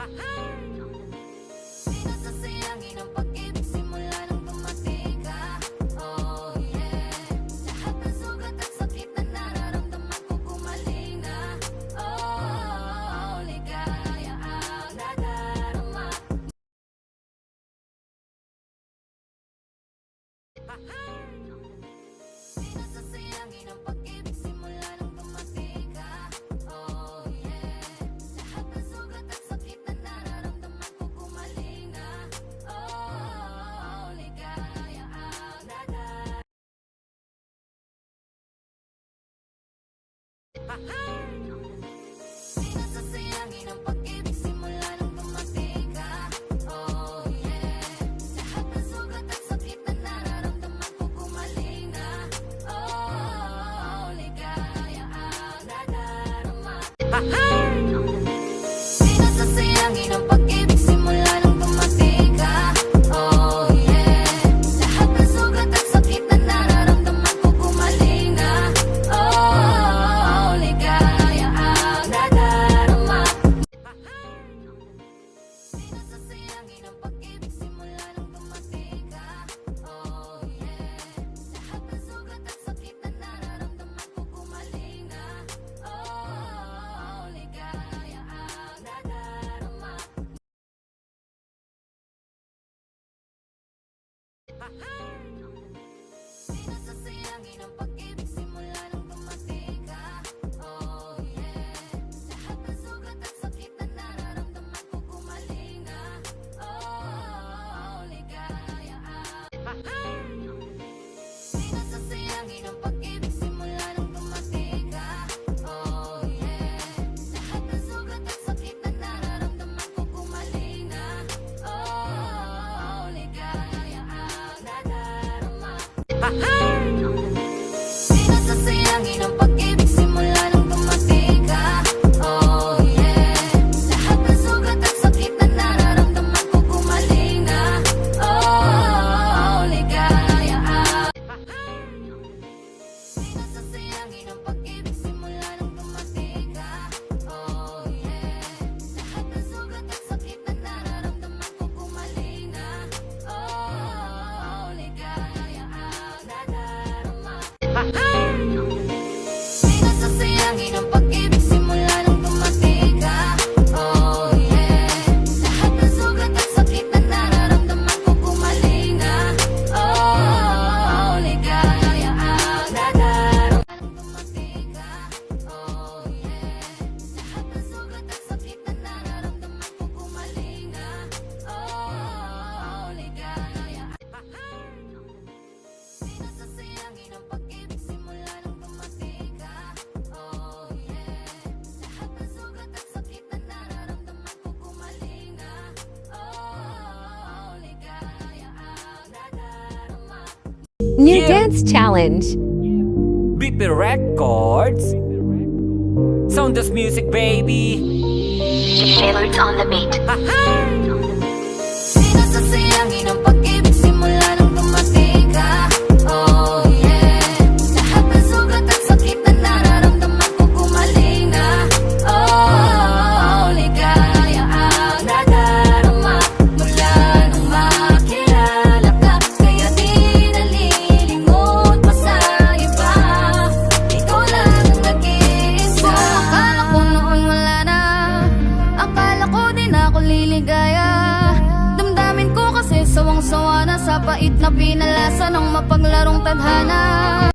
Di nasasayangin ang pag-ibig simula nang dumating ka. Oh yeah. Lahat ng sugat at sakit na nararamdaman ko gumaling na. Oh, ligaya ang nadarama. Di nasasayangin ang pag-ibig simula nang dumating ka. Oh yeah. Lahat ng sugat at sakit na nararamdaman ko gumaling na. Oh, ligaya ang nadarama. Di nasasayangin ang pag-ibig simula nang dumating ka. Oh yeah. Lahat ng sugat at sakit na nararamdaman ko gumaling na. Oh, ligaya ang nadarama. Di nasasayangin ang pag-ibig simula nang dumating ka. Oh yeah. Lahat ng sugat at sakit na nararamdaman ko gumaling na. Oh, ligaya ang nadarama. Di nasasayangin ang pag-ibig simula nang dumating ka. Oh yeah. Lahat ng sugat at sakit na nararamdaman ko gumaling na. Oh, ligaya ang nadarama. Di nasasayangin ang pag-ibig simula nang dumating ka. Oh yeah. Lahat ng sugat at sakit na nararamdaman ko gumaling na. Oh, ligaya ang. Di nasasayangin ang pag-ibig simula nang dumating ka. Oh yeah. Lahat ng sugat at sakit na nararamdaman ko gumaling na. Oh, ligaya ang nadarama. Di nasasayangin ang pag-ibig simula nang dumating ka. Oh yeah. Lahat ng sugat at sakit na nararamdaman ko gumaling na. Oh, ligaya ang. Di nasasayangin ang pag-ibig simula nang dumating ka. Oh yeah. Lahat ng sugat at sakit na nararamdaman ko gumaling na. Oh, ligaya ang nadarama. Di nasasayangin ang pag-ibig simula nang dumating ka. Oh yeah. Lahat ng sugat at sakit na nararamdaman ko gumaling na. Oh, ligaya ang nadarama. Dumating ka. Oh yeah. Lahat ng sugat at sakit na nararamdaman ko gumaling na. Oh, ligaya. Di nasasayangin ang pag-ibig simula nang dumating ka. Oh yeah. Lahat ng sugat at sakit na nararamdaman ko gumaling na. Oh, ligaya ang nadarama. New Yeah. Dance Challenge. BP Records. Sound of music, baby. Favorites on the beat. Di nasasayangin ang pag-ibig simula nang dumating ka. Oh yeah. Lahat ng sugat at sakit na nararamdaman ko gumaling na. Oh, ligaya ang nadarama. Mula nung makilala ka, kaya di nalilimot pa sa iba. Ikaw lang ang nag-iisa. Akala ko noon wala na. Akala ko di na ako liligaya. Damdamin ko kasi sawang-sawa na sa pait na pinalasa ng mapaglarong tadhana.